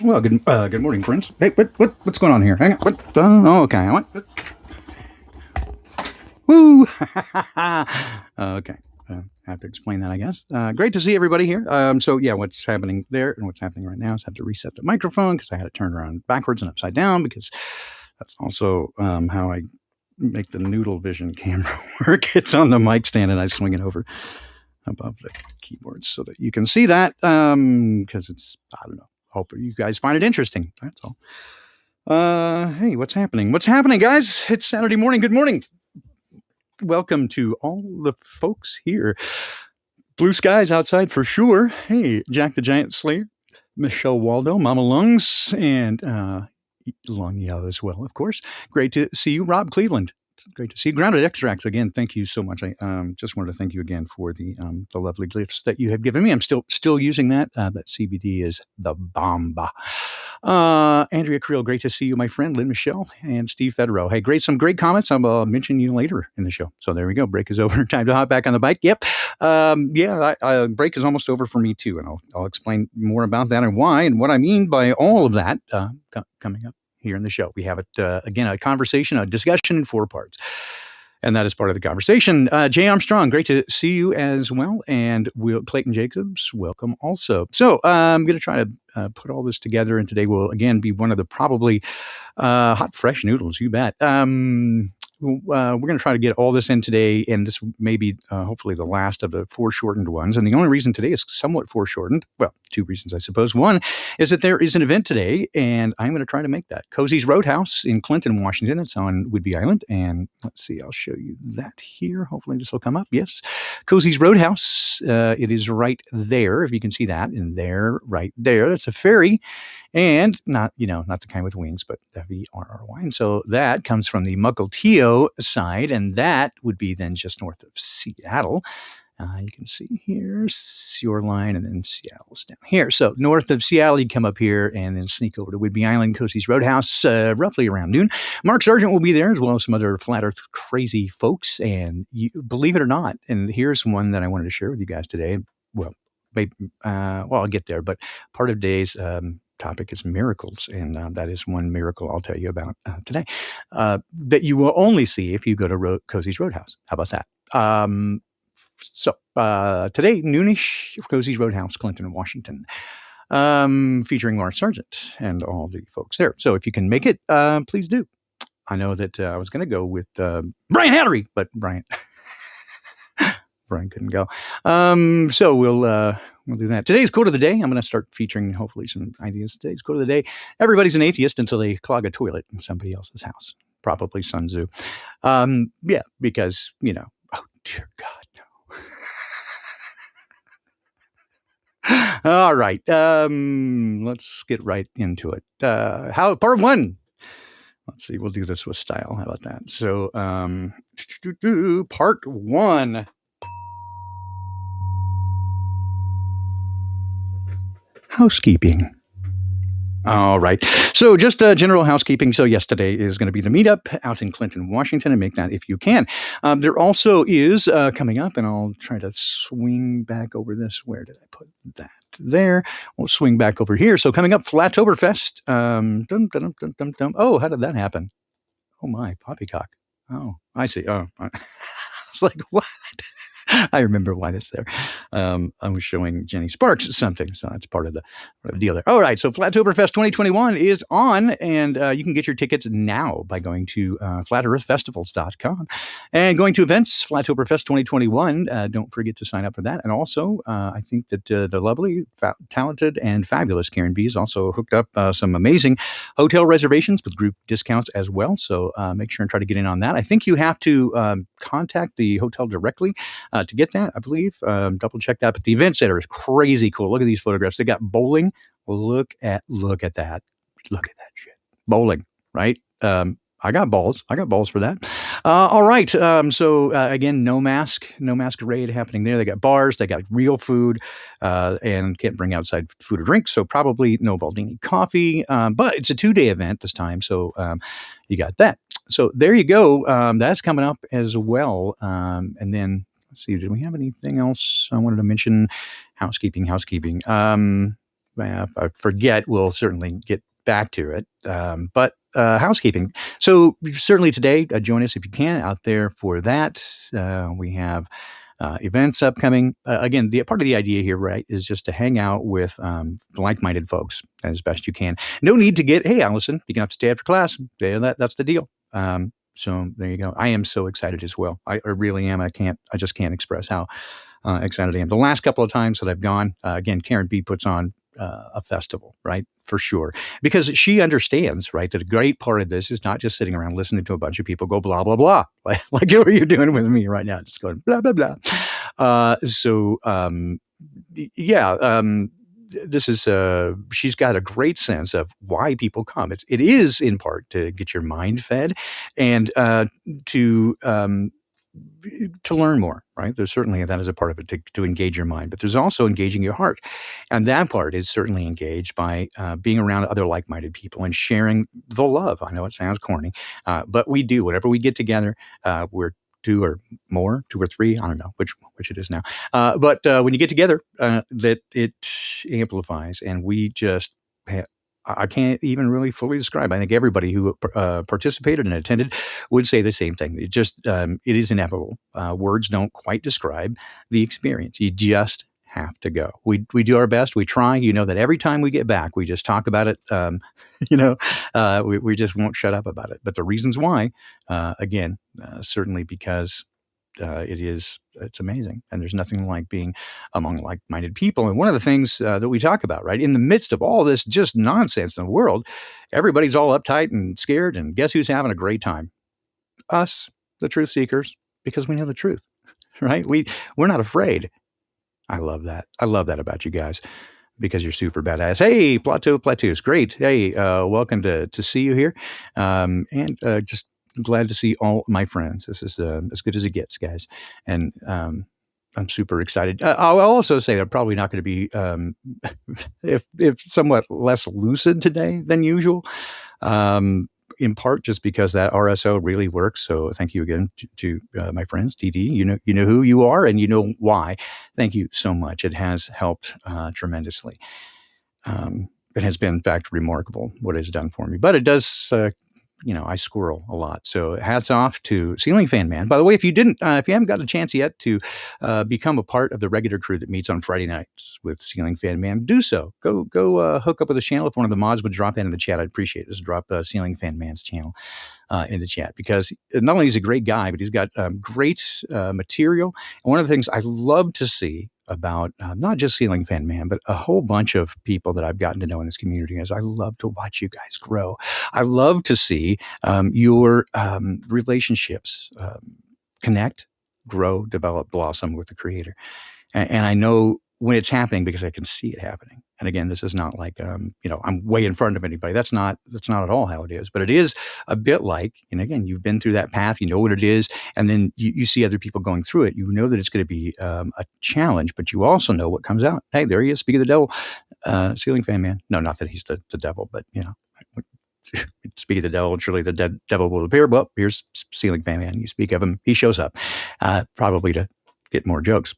Well, good morning, Prince. Hey, what's going on here? Hang on. What? Oh, okay. What? Woo! Okay. Have to explain that, I guess. Great to see everybody here. So yeah, what's happening there and what's happening right now is I have to reset the microphone because I had to turn around backwards and upside down because that's also how I make the Noodle Vision camera work. It's on the mic stand and I swing it over above the keyboard so that you can see that because I don't know. Hope you guys find it interesting. That's all. Hey, what's happening? What's happening, guys? It's Saturday morning. Good morning. Welcome to all the folks here. Blue skies outside for sure. Hey, Jack the Giant Slayer, Michelle Waldo, Mama Lungs, and Long Yellow as well, of course. Great to see you, Rob Cleveland. It's great to see you. Grounded Extracts again. Thank you so much. I just wanted to thank you again for the lovely gifts that you have given me. I'm still using that. That CBD is the bomba. Andrea Creel, great to see you, my friend. Lynn Michelle and Steve Federer. Hey, some great comments. I'll mention you later in the show. So there we go. Break is over. Time to hop back on the bike. Yep. Break is almost over for me too, and I'll explain more about that and why and what I mean by all of that coming up here in the show. We have it again, a conversation, a discussion in 4 parts. And that is part of the conversation. Jay Armstrong, great to see you as well. And Clayton Jacobs, welcome also. So I'm going to try to put all this together. And today will, again, be one of the probably hot, fresh noodles. You bet. We're going to try to get all this in today, and this may be hopefully the last of the foreshortened ones. And the only reason today is somewhat foreshortened, well, 2 reasons, I suppose. One is that there is an event today, and I'm going to try to make that. Cozy's Roadhouse in Clinton, Washington. It's on Whidbey Island, and let's see, I'll show you that here. Hopefully this will come up. Yes, Cozy's Roadhouse. It is right there, if you can see that, and there, right there. That's a ferry. And not the kind with wings, but Ferry. And so that comes from the Mukilteo side, and that would be then just north of Seattle. You can see here, Shoreline, and then Seattle's down here. So north of Seattle, you come up here and then sneak over to Whidbey Island, Cozy's Roadhouse, roughly around noon. Mark Sargent will be there, as well as some other flat earth crazy folks. And believe it or not, and here's one that I wanted to share with you guys today. Well, I'll get there, but part of today's topic is miracles, and that is one miracle I'll tell you about today that you will only see if you go to Cozy's Roadhouse. How about that? So today, noonish, Cozy's Roadhouse, Clinton, Washington, featuring Mark Sargent and all the folks there. So if you can make it, please do. I know that I was going to go with Brian Hattery, but Brian couldn't go. So we'll do that. Today's quote of the day. I'm going to start featuring hopefully some ideas. Today's quote of the day. Everybody's an atheist until they clog a toilet in somebody else's house. Probably Sun Tzu. Yeah, because, oh dear God, no. All right. Let's get right into it. Part 1. Let's see. We'll do this with style. How about that? So, part 1. Housekeeping. All right. So just general housekeeping. So yes, today is going to be the meetup out in Clinton, Washington, and make that if you can. There also is coming up, and I'll try to swing back over this. Where did I put that? There. We'll swing back over here. So coming up, Flatoberfest. Oh, how did that happen? Oh my, poppycock. Oh, I see. Oh, I was like, what? I remember why that's there. I was showing Jenny Sparks something, so that's part of the deal there. All right, so Flatoberfest 2021 is on, and you can get your tickets now by going to flatearthfestivals.com and going to events, Flatoberfest 2021. Don't forget to sign up for that. And also, I think that the lovely, talented, and fabulous Karen B has also hooked up some amazing hotel reservations with group discounts as well. So make sure and try to get in on that. I think you have to contact the hotel directly to get that, I believe. Double check that. But the event center is crazy cool. Look at these photographs. They got bowling. Look at that. Look at that shit. Bowling, right? I got balls for that. All right. So again, no masquerade happening there. They got bars, they got real food, and can't bring outside food or drink. So probably no Baldini coffee. But it's a 2-day event this time. So you got that. So there you go. That's coming up as well. And then let's see, did we have anything else I wanted to mention? Housekeeping. if I forget, we'll certainly get back to it. But housekeeping. So certainly today, join us if you can out there for that. We have events upcoming. Again, the part of the idea here, right, is just to hang out with like-minded folks as best you can. No need to get, hey, Allison, you can have to stay after class. Yeah, that's the deal. So there you go. I am so excited as well. I really am. I just can't express how excited I am. The last couple of times that I've gone, again, Karen B puts on a festival, right? For sure. Because she understands, right, that a great part of this is not just sitting around listening to a bunch of people go blah, blah, blah, like what you're doing with me right now, just going blah, blah, blah. This is, she's got a great sense of why people come. It is in part to get your mind fed and to learn more, right? There's certainly that is a part of it to engage your mind, but there's also engaging your heart. And that part is certainly engaged by being around other like-minded people and sharing the love. I know it sounds corny, but we do. Whenever we get together, we're two or three. I don't know which it is now. But when you get together, that it amplifies, and we just I can't even really fully describe. I think everybody who participated and attended would say the same thing. It just it is inevitable. Words don't quite describe the experience. You just have to go. We do our best. We try. You know that every time we get back, we just talk about it. We just won't shut up about it. But the reasons why, again, certainly because it's amazing. And there's nothing like being among like-minded people. And one of the things that we talk about, right, in the midst of all this just nonsense in the world, everybody's all uptight and scared. And guess who's having a great time? Us, the truth seekers, because we know the truth, right? We're not afraid. I love that. I love that about you guys, because you're super badass. Hey, Plateau's great. Hey, welcome to see you here. And just glad to see all my friends. This is as good as it gets, guys. And I'm super excited. I'll also say I'm probably not going to be, if somewhat less lucid today than usual. In part just because that RSO really works. So thank you again to my friends, DD. You know who you are, and you know why. Thank you so much. It has helped tremendously. It has been, in fact, remarkable what it has done for me. But it does, I squirrel a lot. So hats off to Ceiling Fan Man. By the way, if you haven't got a chance yet to become a part of the regular crew that meets on Friday nights with Ceiling Fan Man, do so. Go hook up with the channel. If one of the mods would drop in the chat, I'd appreciate it. Just drop Ceiling Fan Man's channel in the chat, because not only is he a great guy, but he's got great material. And one of the things I love to see about not just Ceiling Fan Man, but a whole bunch of people that I've gotten to know in this community is I love to watch you guys grow. I love to see your relationships connect, grow, develop, blossom with the Creator. And I know when it's happening because I can see it happening. And again, this is not like, I'm way in front of anybody. That's not at all how it is. But it is a bit like, and again, you've been through that path, you know what it is. And then you see other people going through it. You know that it's going to be a challenge, but you also know what comes out. Hey, there he is. Speak of the devil, Ceiling Fan Man. No, not that he's the devil, but, speak of the devil, surely the devil will appear. Well, here's Ceiling Fan Man. You speak of him, he shows up, probably to get more jokes.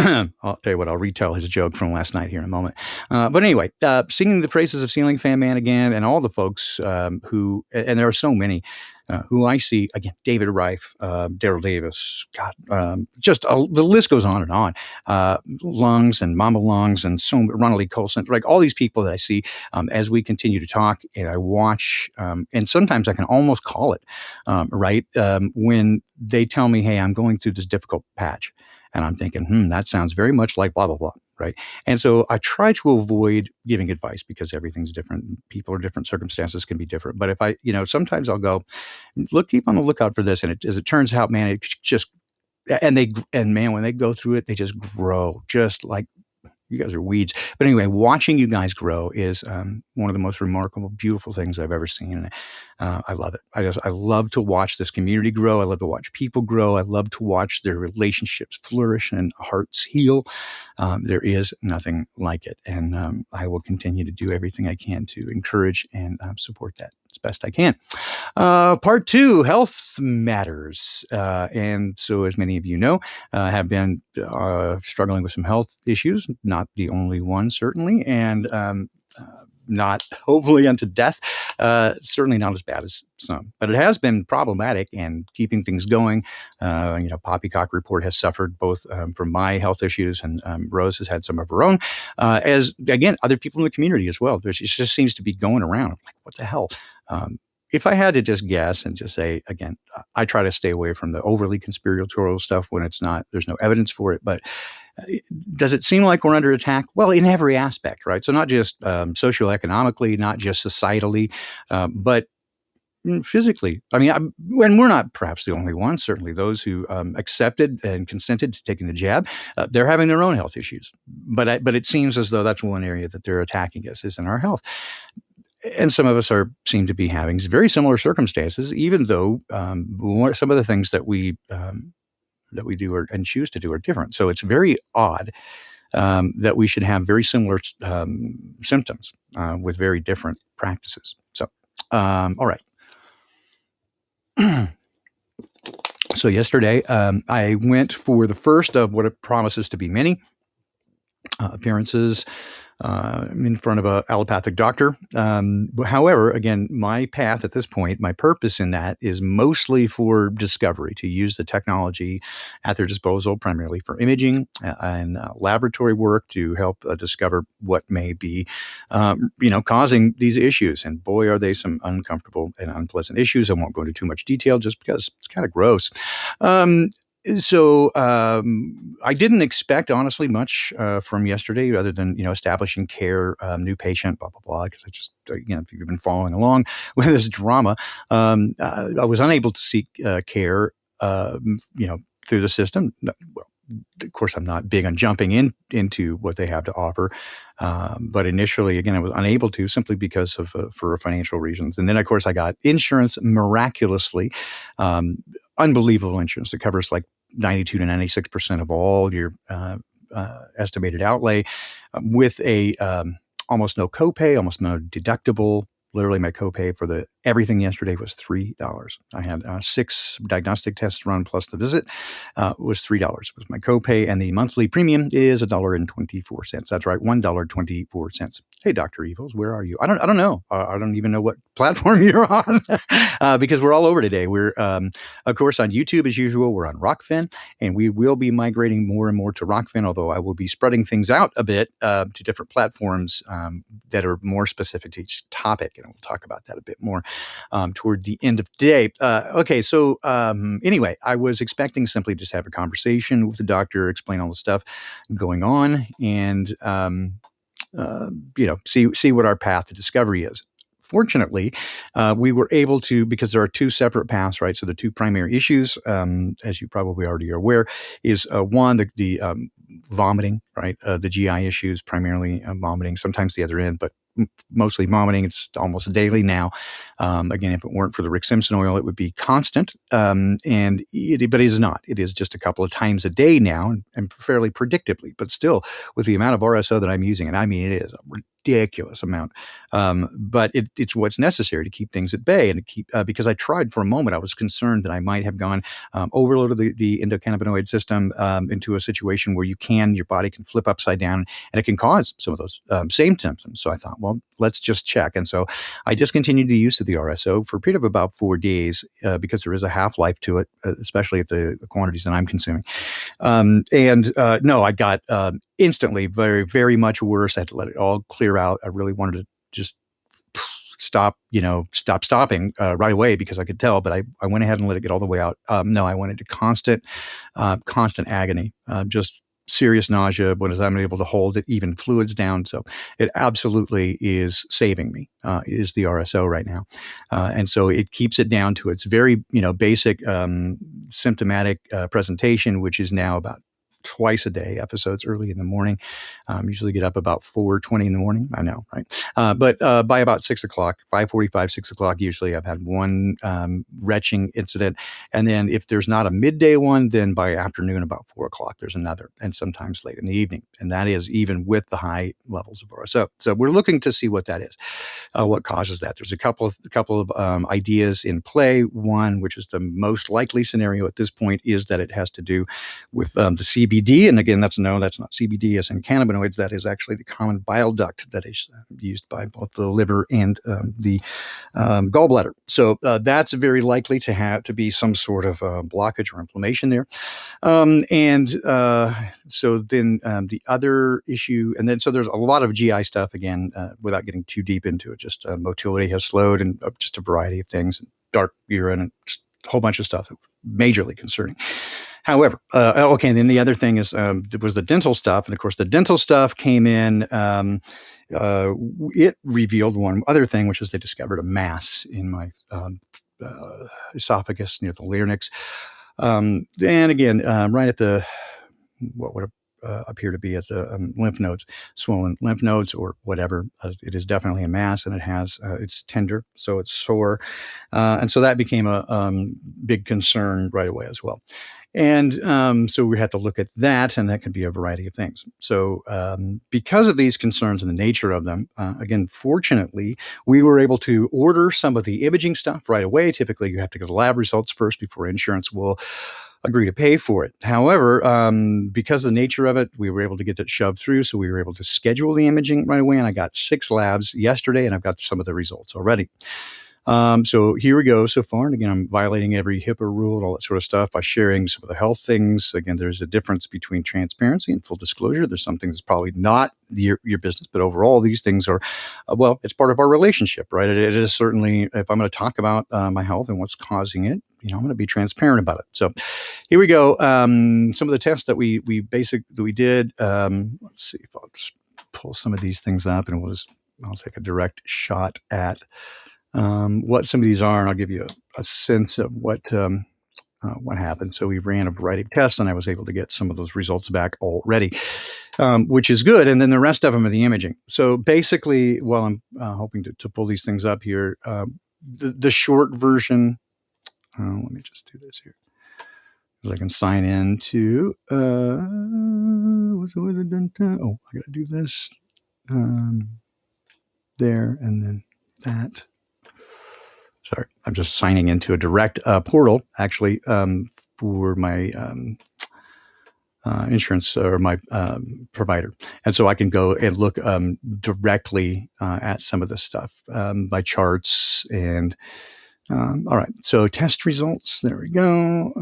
I'll tell you what, I'll retell his joke from last night here in a moment. But anyway, singing the praises of Ceiling Fan Man again, and all the folks who, and there are so many who I see, again, David Reif, Daryl Davis, God, the list goes on and on. Lungs and Mama Lungs and Ronald E. Colson, like all these people that I see as we continue to talk, and I watch, and sometimes I can almost call it, when they tell me, hey, I'm going through this difficult patch. And I'm thinking, that sounds very much like blah, blah, blah, right? And so I try to avoid giving advice because everything's different. People are different. Circumstances can be different. But if I, sometimes I'll go, keep on the lookout for this. And as it turns out, man, it's just, and man, when they go through it, they just grow, just like, you guys are weeds. But anyway, watching you guys grow is one of the most remarkable, beautiful things I've ever seen. And I love it. I love to watch this community grow. I love to watch people grow. I love to watch their relationships flourish and hearts heal. There is nothing like it. And I will continue to do everything I can to encourage and support that. as best I can. Part 2, health matters. And so, as many of you know, have been struggling with some health issues, not the only one, certainly, and not hopefully unto death, certainly not as bad as some, but it has been problematic and keeping things going. Poppycock Report has suffered both from my health issues, and Rose has had some of her own, as again, other people in the community as well. It just seems to be going around. I'm like, what the hell? If I had to just guess and just say, again, I try to stay away from the overly conspiratorial stuff when there's no evidence for it, but does it seem like we're under attack? Well, in every aspect, right? So not just socioeconomically, not just societally, but physically. I mean, and we're not perhaps the only ones. Certainly those who accepted and consented to taking the jab, they're having their own health issues. But it seems as though that's one area that they're attacking us, is in our health. And some of us seem to be having very similar circumstances, even though some of the things that we do and choose to do are different. So it's very odd that we should have very similar symptoms with very different practices. So, all right. So yesterday, I went for the first of what it promises to be many appearances in front of an allopathic doctor. However, again, my path at this point, my purpose in that is mostly for discovery, to use the technology at their disposal, primarily for imaging and laboratory work to help discover what may be, causing these issues. And boy, are they some uncomfortable and unpleasant issues. I won't go into too much detail just because it's kind of gross. So I didn't expect, honestly, much from yesterday, other than establishing care, new patient, blah blah blah. Because I just if you've been following along with this drama, I was unable to seek care, through the system. Well, of course, I'm not big on jumping into what they have to offer, but initially, again, I was unable to, simply because of for financial reasons. And then, of course, I got insurance miraculously, unbelievable insurance that covers like 92 to 96% of all your estimated outlay, with a almost no copay, almost no deductible. Literally, my copay for everything yesterday was $3. I had 6 diagnostic tests run plus the visit. Was $3 was my copay, and the monthly premium is $1.24. That's right, $1.24. Hey, Dr. Evils, where are you? I don't know. I don't even know what platform you're on, because we're all over today. We're, of course, on YouTube as usual. We're on Rockfin, and we will be migrating more and more to Rockfin, although I will be spreading things out a bit to different platforms that are more specific to each topic. And we'll talk about that a bit more toward the end of the day. Okay, so anyway, I was expecting simply just have a conversation with the doctor, explain all the stuff going on, and see what our path to discovery is. Fortunately, we were able to, because there are 2 separate paths, right? So the 2 primary issues, as you probably already are aware, is one, the vomiting, right? The GI issues, primarily vomiting, sometimes the other end, but mostly vomiting. It's almost daily now. Again, if it weren't for the Rick Simpson oil, it would be constant. But it is not. It is just a couple of times a day now, and fairly predictably. But still, with the amount of RSO that I'm using, and I mean, it is a ridiculous amount. But it's what's necessary to keep things at bay, and to keep because I tried for a moment. I was concerned that I might have gone overloaded the endocannabinoid system into a situation where your body can flip upside down, and it can cause some of those same symptoms. So I thought, well, let's just check. And so I discontinued the use of the RSO for a period of about 4 days because there is a half-life to it, especially at the quantities that I'm consuming. No, I got instantly very, very much worse. I had to let it all clear out. I really wanted to just stop stopping right away, because I could tell, but I went ahead and let it get all the way out. No, I went into constant agony, just serious nausea when I'm able to hold it, even fluids down. So it absolutely is saving me, is the RSO right now. And so it keeps it down to its very, basic symptomatic presentation, which is now about twice a day episodes early in the morning. Usually get up about 4:20 in the morning. I know, right? But by about 6 o'clock, 5:45, 6 o'clock, usually I've had one retching incident. And then if there's not a midday one, then by afternoon, about 4 o'clock, there's another, and sometimes late in the evening. And that is even with the high levels of RSO. So we're looking to see what that is, what causes that. There's a couple of ideas in play. One, which is the most likely scenario at this point, is that it has to do with the CBD. And again, that's not CBD as in cannabinoids. That is actually the common bile duct that is used by both the liver and the gallbladder. So that's very likely to be some sort of blockage or inflammation there. So then the other issue, and then so there's a lot of GI stuff, again, without getting too deep into it, just motility has slowed and just a variety of things, and dark urine and just a whole bunch of stuff that majorly concerning. However, okay, and then the other thing is was the dental stuff. And of course, the dental stuff came in. It revealed one other thing, which is they discovered a mass in my esophagus near the larynx. And again, right at the what would appear to be at the lymph nodes, swollen lymph nodes or whatever. It is definitely a mass, and it's tender, so it's sore. And so that became a big concern right away as well. And so we had to look at that, and that could be a variety of things. So because of these concerns and the nature of them, again, fortunately, we were able to order some of the imaging stuff right away. Typically, you have to get the lab results first before insurance will agree to pay for it. However, because of the nature of it, we were able to get that shoved through. So we were able to schedule the imaging right away. And I got 6 labs yesterday, and I've got some of the results already. So here we go so far. And again, I'm violating every HIPAA rule and all that sort of stuff by sharing some of the health things. Again, there's a difference between transparency and full disclosure. There's some things that's probably not your business, but overall, these things are, it's part of our relationship, right? It is certainly, if I'm going to talk about my health and what's causing it, I'm going to be transparent about it. So here we go. Some of the tests that we did. Let's see if I'll just pull some of these things up, and I'll take a direct shot at what some of these are, and I'll give you a sense of what happened. So we ran a variety of tests, and I was able to get some of those results back already, which is good. And then the rest of them are the imaging. So basically, while I'm hoping to pull these things up here, the short version. Let me just do this here, because I can sign in to. I got to do this there, and then that. Sorry, I'm just signing into a direct portal, actually, for my insurance or my provider. And so I can go and look directly at some of this stuff by charts and all right. So test results. There we go.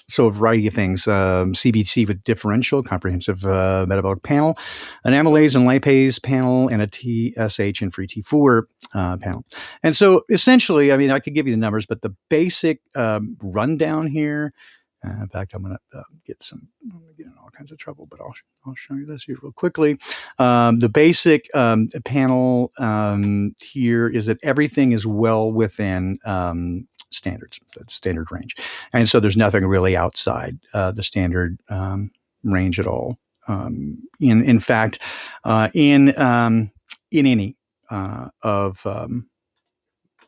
So a variety of things. CBC with differential, comprehensive metabolic panel, an amylase and lipase panel, and a TSH and free T4 panel. And so essentially, I could give you the numbers, but the basic rundown here. In fact, I'm going to get in all kinds of trouble, but I'll show you this here real quickly. The basic panel here is that everything is well within standards, the standard range. And so there's nothing really outside the standard range at all. In fact, in any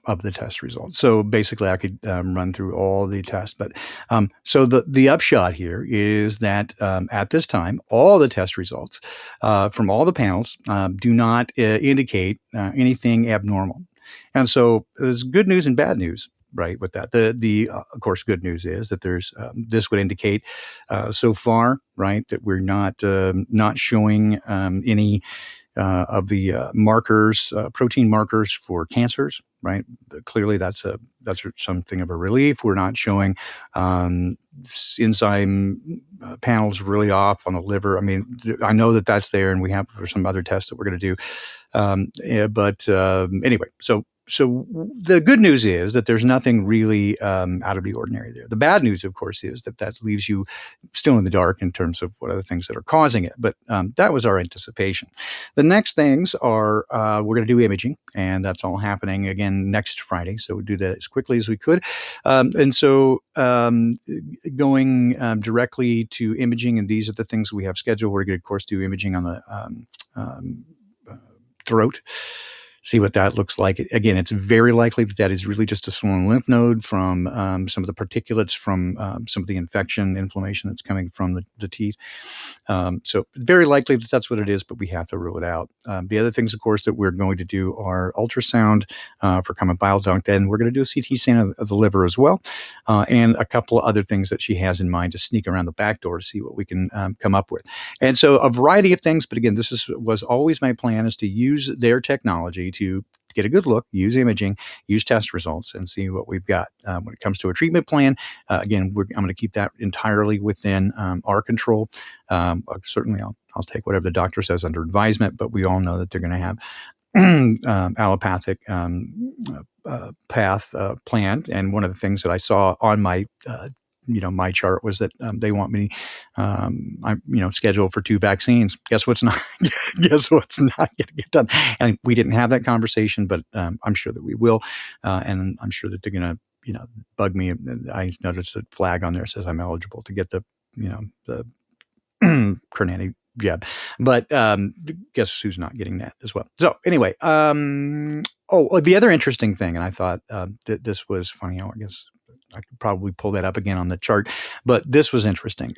of the test results. So basically I could run through all the tests, but so the upshot here is that at this time, all the test results from all the panels do not indicate anything abnormal. And so there's good news and bad news, right, with that. The of course, good news is that there's this would indicate so far, right, that we're not showing any of the markers, protein markers for cancers, right? Clearly, that's something of a relief. We're not showing enzyme panels really off on the liver. I know that that's there, and we have for some other tests that we're going to do. But anyway, so so the good news is that there's nothing really out of the ordinary there. The bad news, of course, is that leaves you still in the dark in terms of what are the things that are causing it. But that was our anticipation. The next things are we're going to do imaging, and that's all happening again next Friday. So we'll do that as quickly as we could. And so going directly to imaging, and these are the things we have scheduled. We're going to, of course, do imaging on the throat, see what that looks like. Again, it's very likely that is really just a swollen lymph node from some of the particulates from some of the inflammation that's coming from the teeth. So very likely that that's what it is, but we have to rule it out. The other things, of course, that we're going to do are ultrasound for common bile duct, and we're going to do a CT scan of the liver as well, and a couple of other things that she has in mind to sneak around the back door to see what we can come up with. And so a variety of things, but again, was always my plan, is to use their technology to get a good look, use imaging, use test results, and see what we've got. When it comes to a treatment plan, again, I'm going to keep that entirely within our control. Certainly, I'll take whatever the doctor says under advisement, but we all know that they're going to have allopathic path planned. And one of the things that I saw on my my chart was that they want me, I'm scheduled for 2 vaccines. Guess what's not going to get done? And we didn't have that conversation, but I'm sure that we will, and I'm sure that they're going to bug me. I noticed a flag on there that says I'm eligible to get the Coronati jab, but guess who's not getting that as well? So anyway, the other interesting thing, and I thought that this was funny. I guess I could probably pull that up again on the chart, but this was interesting.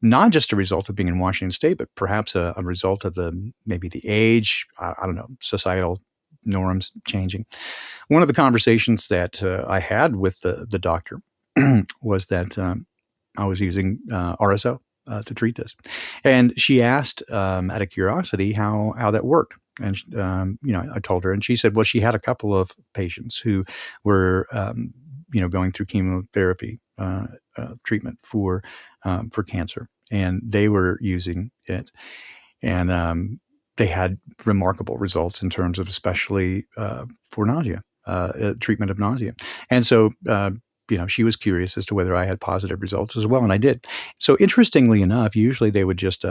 Not just a result of being in Washington State, but perhaps a result of maybe the age, I don't know, societal norms changing. One of the conversations that I had with the doctor was that I was using RSO to treat this, and she asked out of curiosity how that worked. And I told her, and she said, well, she had a couple of patients who were going through chemotherapy treatment for cancer, and they were using it, and they had remarkable results in terms of, especially for nausea, treatment of nausea. And so she was curious as to whether I had positive results as well, and I did. So interestingly enough, usually they would just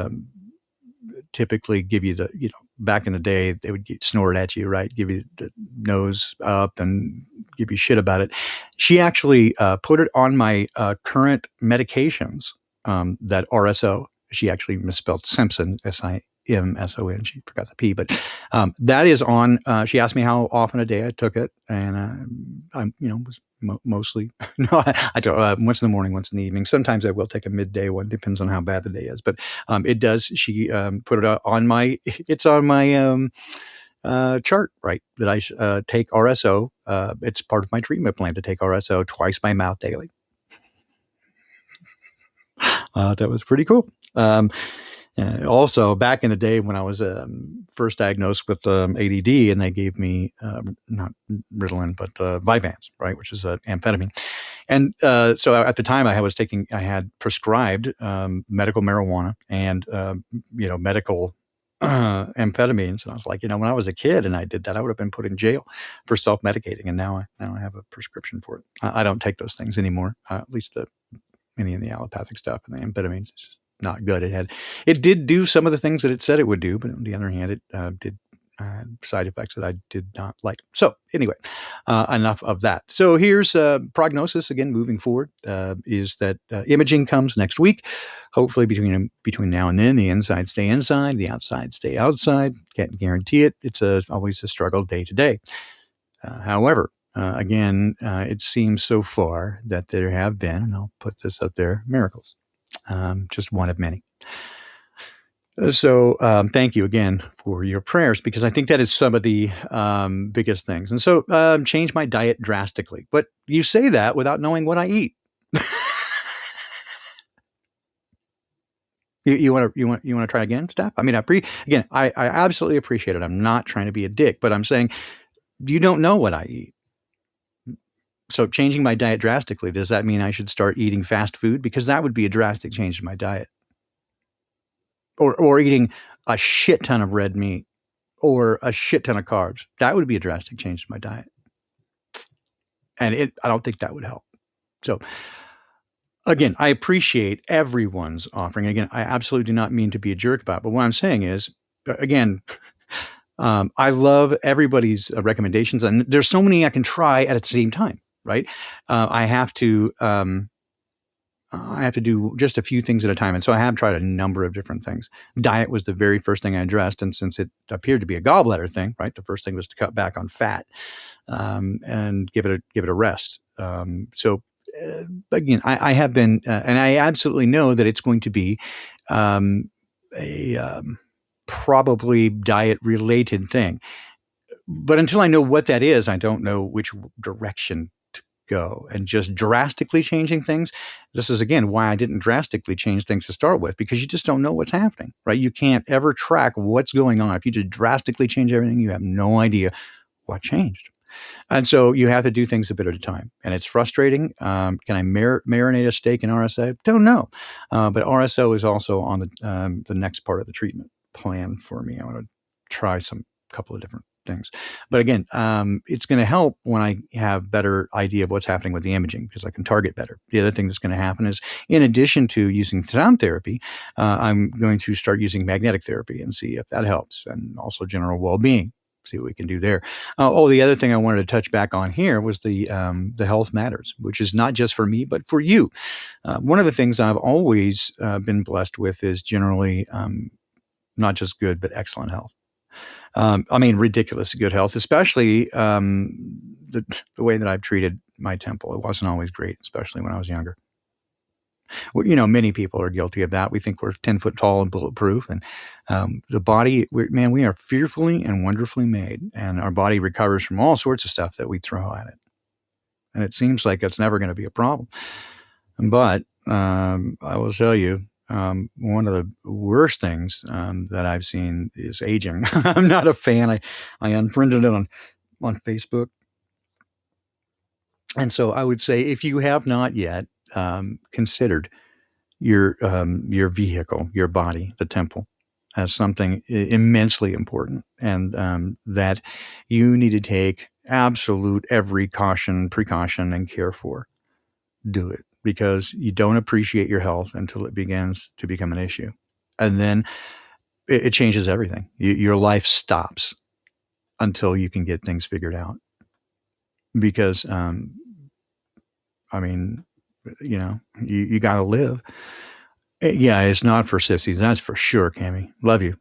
typically give you back in the day, they would snort at you, right? Give you the nose up and give you shit about it. She actually put it on my current medications, that RSO. She actually misspelled Simpson, SIMSON. She forgot the P, but that is on. She asked me how often a day I took it, and I was mostly I don't, once in the morning, once in the evening. Sometimes I will take a midday one, depends on how bad the day is. But it does. She put it on my. It's on my chart, right? That I take RSO. It's part of my treatment plan to take RSO twice by mouth daily. That was pretty cool. Also, back in the day when I was first diagnosed with ADD, and they gave me not Ritalin, but Vyvanse, right, which is amphetamine. And so at the time, I had prescribed medical marijuana and medical amphetamines, and I was like, when I was a kid and I did that, I would have been put in jail for self-medicating, and now I have a prescription for it. I don't take those things anymore, at least any of the allopathic stuff and the amphetamines. It's just not good. It did do some of the things that it said it would do, but on the other hand, it did side effects that I did not like. So anyway, enough of that. So here's prognosis again moving forward, is that imaging comes next week. Hopefully between now and then, the inside stay inside, the outside stay outside. Can't guarantee it. It's always a struggle day to day. However, again, it seems so far that there have been, and I'll put this up there, miracles. Just one of many. So thank you again for your prayers, because I think that is some of the biggest things. And so change my diet drastically. But you say that without knowing what I eat. You want to try again, Steph? I mean, I absolutely appreciate it. I'm not trying to be a dick, but I'm saying you don't know what I eat. So changing my diet drastically, does that mean I should start eating fast food? Because that would be a drastic change in my diet. Or eating a shit ton of red meat or a shit ton of carbs. That would be a drastic change in my diet. And I don't think that would help. So again, I appreciate everyone's offering. Again, I absolutely do not mean to be a jerk about it, but what I'm saying is, again, I love everybody's recommendations, and there's so many I can try at the same time, right? I have to do just a few things at a time. And so I have tried a number of different things. Diet was the very first thing I addressed. And since it appeared to be a gallbladder thing, right, the first thing was to cut back on fat, and give it a rest. Again, I have been, and I absolutely know that it's going to be a probably diet related thing. But until I know what that is, I don't know which direction to go. And just drastically changing things, this is again why I didn't drastically change things to start with, because you just don't know what's happening, right? You can't ever track what's going on. If you just drastically change everything, you have no idea what changed. And so you have to do things a bit at a time. And it's frustrating. Can I marinate a steak in RSO? Don't know. But RSO is also on the next part of the treatment plan for me. I want to try some couple of different things. But again, it's going to help when I have better idea of what's happening with the imaging, because I can target better. The other thing that's going to happen is, in addition to using sound therapy, I'm going to start using magnetic therapy and see if that helps, and also general well-being. See what we can do there. The other thing I wanted to touch back on here was the health matters, which is not just for me, but for you. One of the things I've always been blessed with is generally not just good, but excellent health. Ridiculous good health, especially the way that I've treated my temple. It wasn't always great, especially when I was younger. Well, many people are guilty of that. We think we're 10 foot tall and bulletproof, and the body, we are fearfully and wonderfully made, and our body recovers from all sorts of stuff that we throw at it. And it seems like it's never going to be a problem. But I will tell you, one of the worst things that I've seen is aging. I'm not a fan. I unfriended it on Facebook. And so I would say, if you have not yet considered your vehicle, your body, the temple, as something immensely important, and that you need to take absolute every precaution, and care for, do it, because you don't appreciate your health until it begins to become an issue. And then it changes everything. Your life stops until you can get things figured out. Because, you got to live. Yeah, it's not for sissies. That's for sure, Cammie. Love you.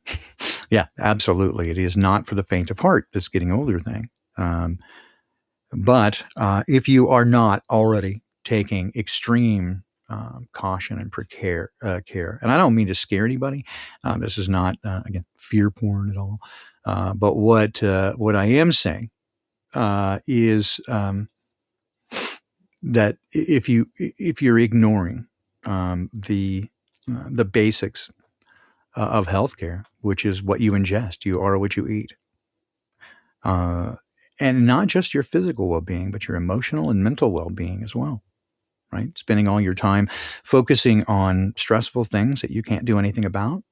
Yeah, absolutely. It is not for the faint of heart, this getting older thing. But if you are not already taking extreme caution and care, and I don't mean to scare anybody. This is not, again, fear porn at all. But what I am saying is that if you're ignoring the basics of healthcare, which is what you ingest, you are what you eat, and not just your physical well-being, but your emotional and mental well-being as well, right? Spending all your time focusing on stressful things that you can't do anything about,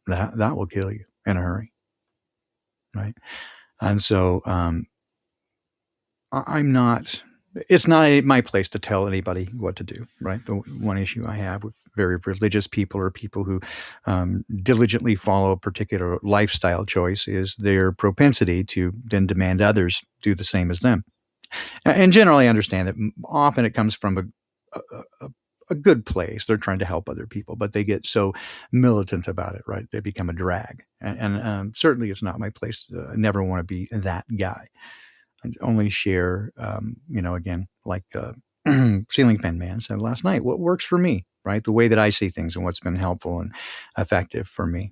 that will kill you in a hurry, right? And so it's not my place to tell anybody what to do, right? The one issue I have with very religious people, or people who diligently follow a particular lifestyle choice, is their propensity to then demand others do the same as them. And generally I understand that often it comes from a good place. They're trying to help other people, but they get so militant about it, right? They become a drag. And certainly it's not my place. I never want to be that guy. Only share, again, like Ceiling Fan Man said last night, what works for me, right? The way that I see things and what's been helpful and effective for me.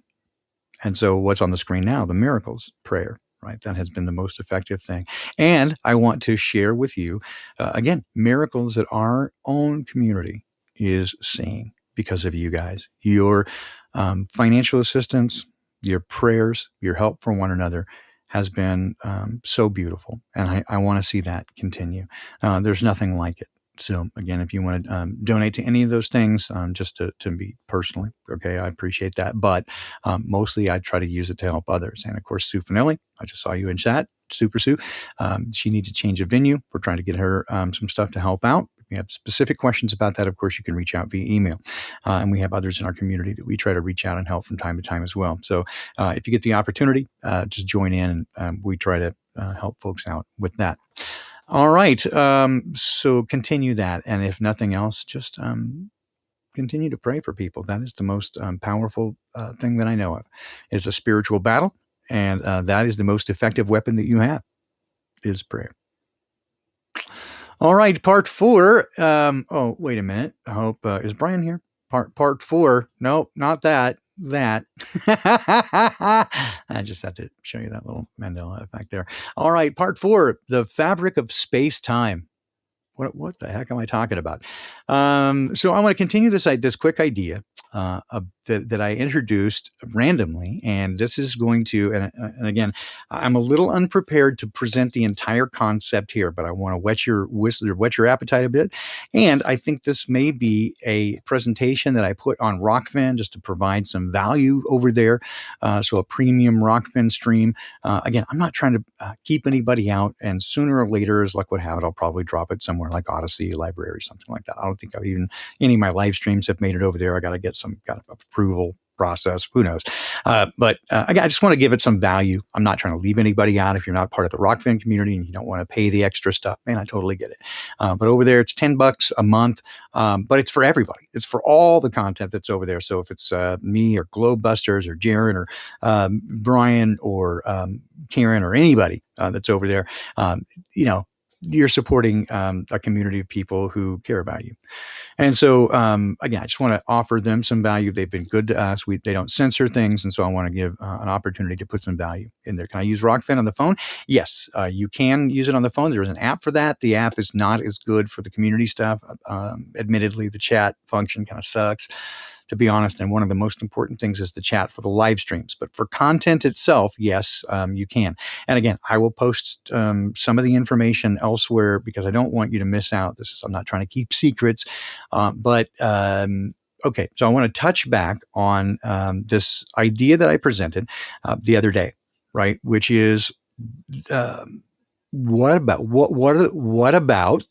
And so what's on the screen now, the miracles prayer, right? That has been the most effective thing. And I want to share with you, again, miracles that our own community is seeing because of you guys. Your financial assistance, your prayers, your help for one another has been so beautiful, and I want to see that continue. There's nothing like it. So again, if you want to donate to any of those things, just to me personally, okay, I appreciate that. But mostly I try to use it to help others. And of course, Sue Finelli, I just saw you in chat. Super Sue. She needs a change of venue. We're trying to get her some stuff to help out. If you have specific questions about that, of course, you can reach out via email. And we have others in our community that we try to reach out and help from time to time as well. So if you get the opportunity, just join in, and we try to help folks out with that. All right. So continue that. And if nothing else, just continue to pray for people. That is the most powerful thing that I know of. It's a spiritual battle, and that is the most effective weapon that you have, is prayer. All right, part 4. Oh, wait a minute. I hope, is Brian here? Part 4. No, not that. That. I just have to show you that little Mandela effect there. All right, part 4, the fabric of space-time. What the heck am I talking about? So I want to continue this quick idea that I introduced randomly, and this is going to, and again, I'm a little unprepared to present the entire concept here, but I want to whet your appetite a bit. And I think this may be a presentation that I put on Rockfin just to provide some value over there. So a premium Rockfin stream. Again, I'm not trying to keep anybody out, and sooner or later, as luck would have it, I'll probably drop it somewhere like Odyssey, Library, something like that. I don't think any of my live streams have made it over there. I got to get some kind of approval process. Who knows? But I just want to give it some value. I'm not trying to leave anybody out. If you're not part of the Rockfin community and you don't want to pay the extra stuff, man, I totally get it. But over there, it's $10 a month. But it's for everybody. It's for all the content that's over there. So if it's me or Globebusters or Jaron or Brian or Karen or anybody that's over there, you're supporting a community of people who care about you. And so, again, I just want to offer them some value. They've been good to us. They don't censor things. And so I want to give an opportunity to put some value in there. Can I use Rockfin on the phone? Yes, you can use it on the phone. There is an app for that. The app is not as good for the community stuff. Admittedly, the chat function kind of sucks, to be honest. And one of the most important things is the chat for the live streams. But for content itself, yes, you can. And again, I will post some of the information elsewhere because I don't want you to miss out. I'm not trying to keep secrets. Okay, so I want to touch back on this idea that I presented the other day, right? Which is, what about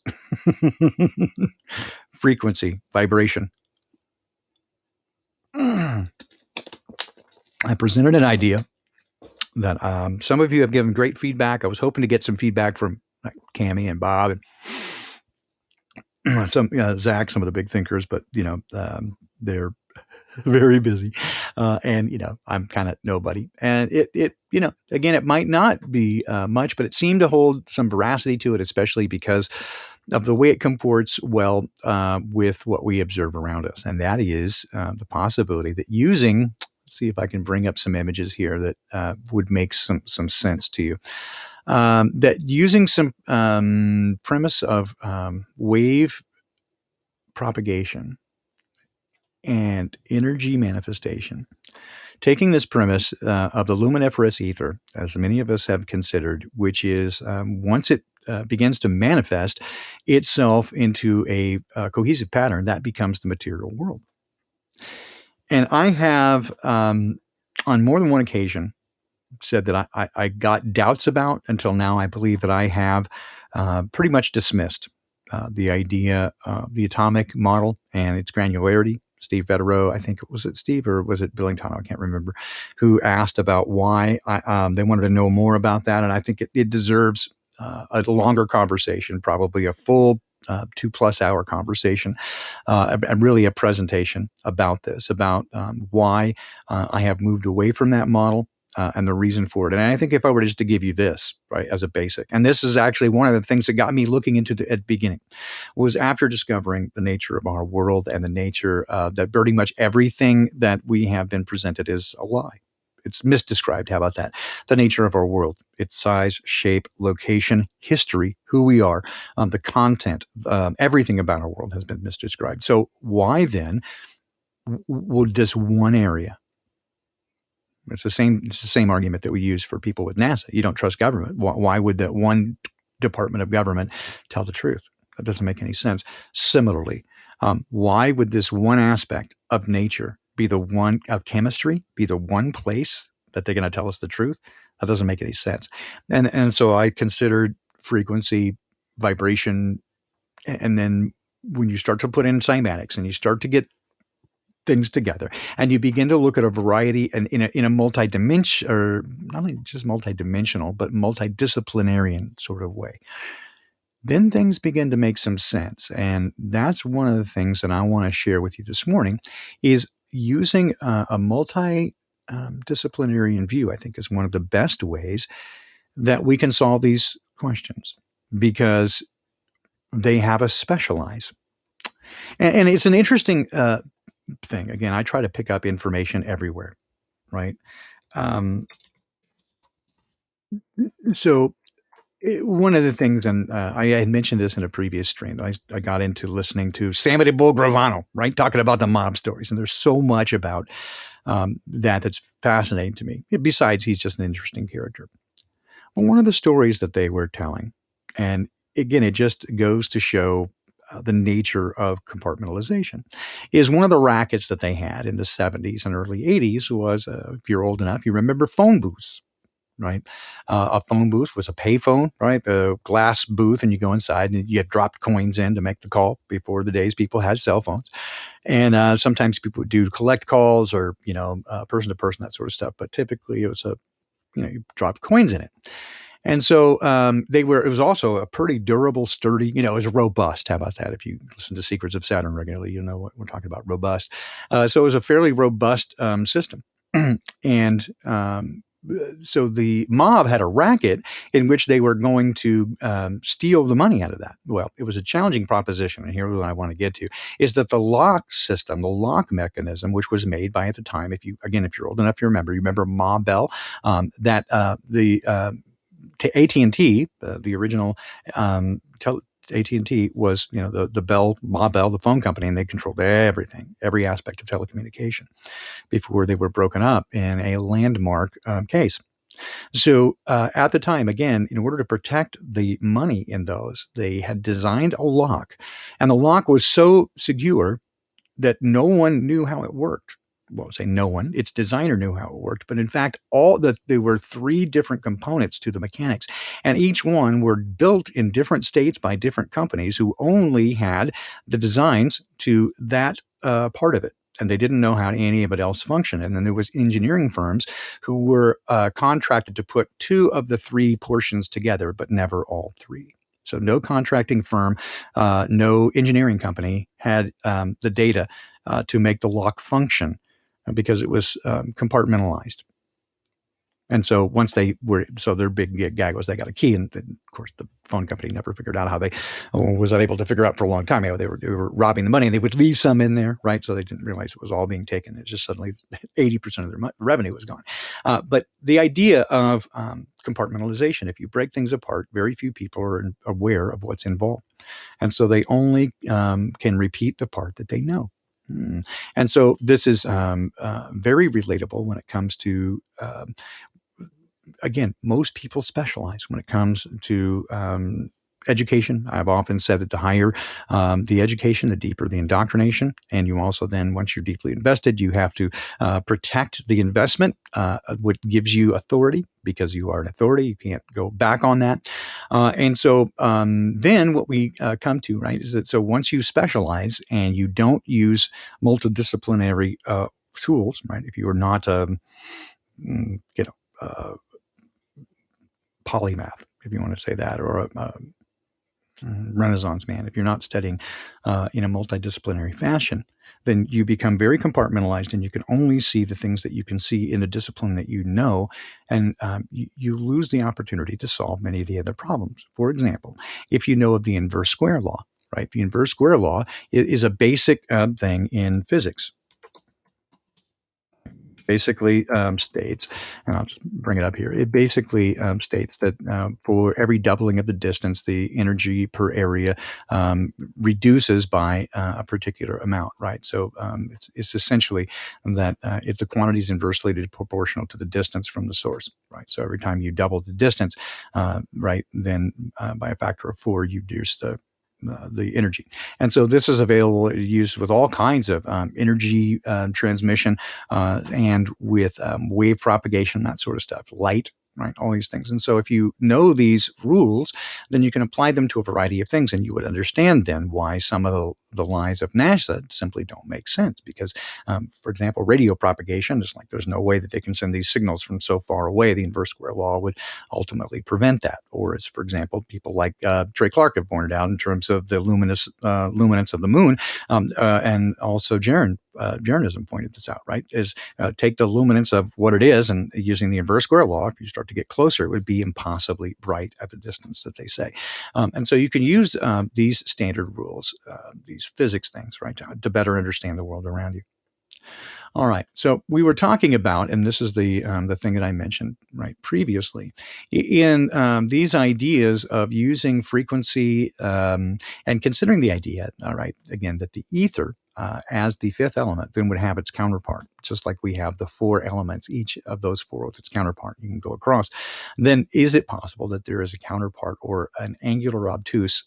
frequency, vibration? I presented an idea that some of you have given great feedback. I was hoping to get some feedback from Cammie and Bob and some Zach, some of the big thinkers, but they're very busy, and I'm kind of nobody. And it again, it might not be much, but it seemed to hold some veracity to it, especially because of the way it comports well with what we observe around us. And that is the possibility that using, let's see if I can bring up some images here that would make some sense to you. That using some premise of wave propagation and energy manifestation, taking this premise of the luminiferous ether, as many of us have considered, which is once it begins to manifest itself into a cohesive pattern, that becomes the material world. And I have, on more than one occasion, said that I got doubts about until now. I believe that I have pretty much dismissed the idea of the atomic model and its granularity. Steve Vetero, I think, was it Steve or was it Billington? I can't remember, who asked about why they wanted to know more about that. And I think it deserves a longer conversation, probably a full 2+ hour conversation, and really a presentation about this, about why I have moved away from that model. And the reason for it. And I think if I were just to give you this, right, as a basic, and this is actually one of the things that got me looking into at the beginning, was after discovering the nature of our world and the nature that pretty much everything that we have been presented is a lie. It's misdescribed. How about that? The nature of our world, its size, shape, location, history, who we are, the content, everything about our world has been misdescribed. So why then would this one area? It's the same argument that we use for people with NASA. You don't trust government. Why would that one department of government tell the truth? That doesn't make any sense. Similarly, why would this one aspect of nature be the one of chemistry, be the one place that they're going to tell us the truth? That doesn't make any sense. And so I considered frequency, vibration, and then when you start to put in cymatics and you start to get things together and you begin to look at a variety and in a multi-dimension, or not only just multi-dimensional, but multidisciplinarian sort of way, then things begin to make some sense. And that's one of the things that I want to share with you this morning is using a multi-disciplinarian view. I think is one of the best ways that we can solve these questions because they have us specialize. And it's an interesting thing. Again, I try to pick up information everywhere, right? Um, so one of the things, and I had mentioned this in a previous stream, I got into listening to Sammy Gravano, right? Talking about the mob stories. And there's so much about that's fascinating to me. Besides, he's just an interesting character. But one of the stories that they were telling, and again, it just goes to show the nature of compartmentalization, is one of the rackets that they had in the 70s and early 80s was, if you're old enough, you remember phone booths. Right. A phone booth was a payphone, right? A glass booth, and you go inside and you dropped coins in to make the call before the days people had cell phones. And sometimes people would do collect calls or, person to person, that sort of stuff. But typically it was you dropped coins in it. And so it was also a pretty durable, sturdy, it was robust. How about that? If you listen to Secrets of Saturn regularly, you know what we're talking about, robust. So it was a fairly robust system. And so the mob had a racket in which they were going to steal the money out of that. Well, it was a challenging proposition. And here's what I want to get to is that the lock system, the lock mechanism, which was made by at the time, if you're old enough to remember, Ma Bell, AT&T, the original AT&T was, the Ma Bell, the phone company, and they controlled everything, every aspect of telecommunication before they were broken up in a landmark case. So at the time, again, in order to protect the money in those, they had designed a lock, and the lock was so secure that no one knew how it worked. Well, say no one, its designer knew how it worked, but in fact, there were 3 different components to the mechanics, and each one were built in different states by different companies who only had the designs to that part of it. And they didn't know how any of it else functioned. And then there was engineering firms who were contracted to put 2 of the 3 portions together, but never all 3. So no contracting firm, no engineering company had the data to make the lock function because it was compartmentalized. And so once their big gag was they got a key, and then, of course, the phone company never figured out how they was unable to figure out for a long time. They were robbing the money, and they would leave some in there, right? So they didn't realize it was all being taken. It's just suddenly 80% of their revenue was gone. But the idea of compartmentalization, if you break things apart, very few people are aware of what's involved. And so they only can repeat the part that they know. And so this is very relatable when it comes to again, most people specialize when it comes to education. I've often said that the higher the education, the deeper the indoctrination. And you also then, once you're deeply invested, you have to protect the investment, what gives you authority, because you are an authority. You can't go back on that. And so then what we come to, right, is that so once you specialize and you don't use multidisciplinary tools, right, if you are not, polymath, if you want to say that, or a Renaissance man, if you're not studying in a multidisciplinary fashion, then you become very compartmentalized, and you can only see the things that you can see in a discipline that you know, and you lose the opportunity to solve many of the other problems. For example, if you know of the inverse square law, right? The inverse square law is a basic thing in physics. Basically states, and I'll just bring it up here, it basically states that for every doubling of the distance, the energy per area reduces by a particular amount, right? So it's essentially that if the quantity is inversely proportional to the distance from the source, right? So every time you double the distance, right, then by a factor of 4, you reduce the energy. And so this is available, used with all kinds of energy transmission and with wave propagation, that sort of stuff, light right? All these things. And so if you know these rules, then you can apply them to a variety of things, and you would understand then why some of the lies of NASA simply don't make sense. Because, for example, radio propagation is like there's no way that they can send these signals from so far away. The inverse square law would ultimately prevent that. Or, as for example, people like Trey Clark have pointed out in terms of the luminance of the moon, and also Jaronism pointed this out, right? Is take the luminance of what it is, and using the inverse square law, if you start to get closer, it would be impossibly bright at the distance that they say. And so you can use these standard rules, these physics things, right, to better understand the world around you. All right. So we were talking about, and this is the thing that I mentioned right previously, in these ideas of using frequency and considering the idea, all right, again, that the ether as the fifth element then would have its counterpart, just like we have the four elements, each of those four with its counterpart. You can go across. Then is it possible that there is a counterpart or an angular obtuse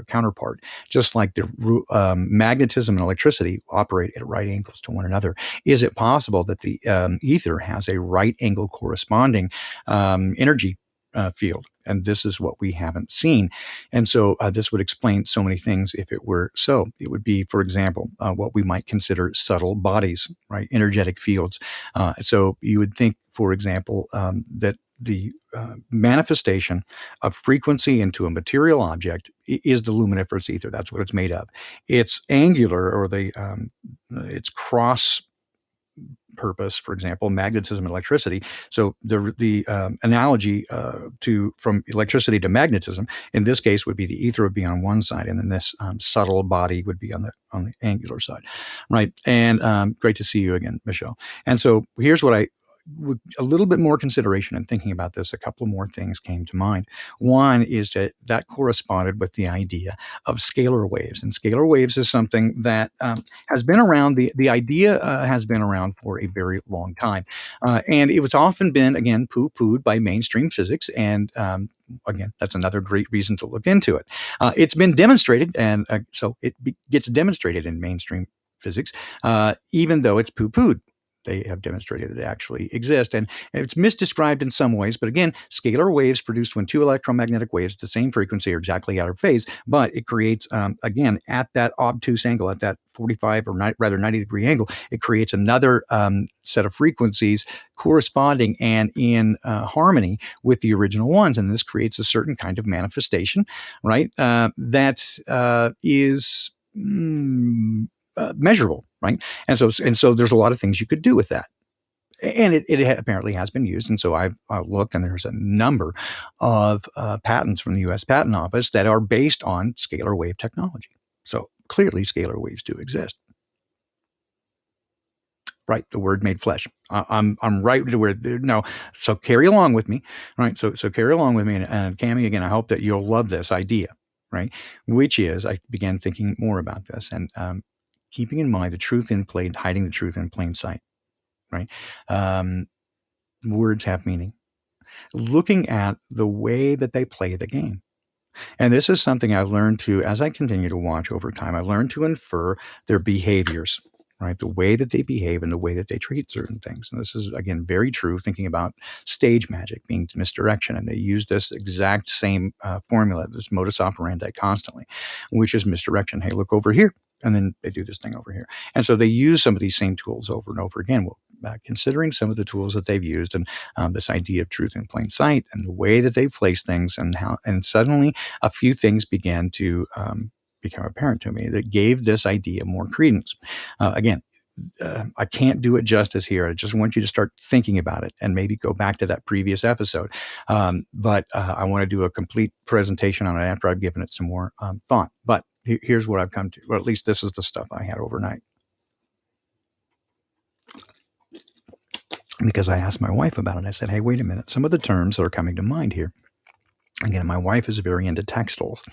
counterpart, just like the magnetism and electricity operate at right angles to one another? Is it possible that the ether has a right angle corresponding energy field? And this is what we haven't seen. And so this would explain so many things if it were so. It would be, for example, what we might consider subtle bodies, right? Energetic fields. So you would think, for example, that the manifestation of frequency into a material object is the luminiferous ether. That's what it's made of. It's angular, or it's cross purpose, for example, magnetism and electricity. So the analogy from electricity to magnetism in this case would be the ether would be on one side, and then this subtle body would be on the angular side, right? And great to see you again, Michelle. And so here's what with a little bit more consideration and thinking about this, a couple of more things came to mind. One is that corresponded with the idea of scalar waves. And scalar waves is something that has been around. The idea has been around for a very long time. And it was often been, again, poo-pooed by mainstream physics. And again, that's another great reason to look into it. It's been demonstrated, and so it gets demonstrated in mainstream physics, even though it's poo-pooed. They have demonstrated that it actually exists. And it's misdescribed in some ways. But again, scalar waves produced when two electromagnetic waves at the same frequency are exactly out of phase. But it creates, again, at that obtuse angle, at that 45 or rather 90-degree angle, it creates another set of frequencies corresponding and in harmony with the original ones. And this creates a certain kind of manifestation, right? That is measurable, right? And so there's a lot of things you could do with that. And it apparently has been used. And so I've looked, and there's a number of patents from the U.S. Patent Office that are based on scalar wave technology. So clearly scalar waves do exist. Right, the Word made flesh. I'm right to where no. So carry along with me, right? So carry along with me, and Cammie, again, I hope that you'll love this idea, right? Which is, I began thinking more about this, and keeping in mind the truth in plain, hiding the truth in plain sight, right? Words have meaning. Looking at the way that they play the game. And this is something I've learned to, as I continue to watch over time, I've learned to infer their behaviors, right? The way that they behave and the way that they treat certain things. And this is, again, very true, thinking about stage magic being misdirection. And they use this exact same formula, this modus operandi constantly, which is misdirection. Hey, look over here. And then they do this thing over here. And so they use some of these same tools over and over again. Well, considering some of the tools that they've used, and this idea of truth in plain sight, and the way that they place things, and suddenly a few things began to become apparent to me that gave this idea more credence. Again, I can't do it justice here. I just want you to start thinking about it and maybe go back to that previous episode. But I want to do a complete presentation on it after I've given it some more thought. But here's what I've come to, or at least this is the stuff I had overnight. Because I asked my wife about it. I said, hey, wait a minute. Some of the terms that are coming to mind here. Again, my wife is very into textiles.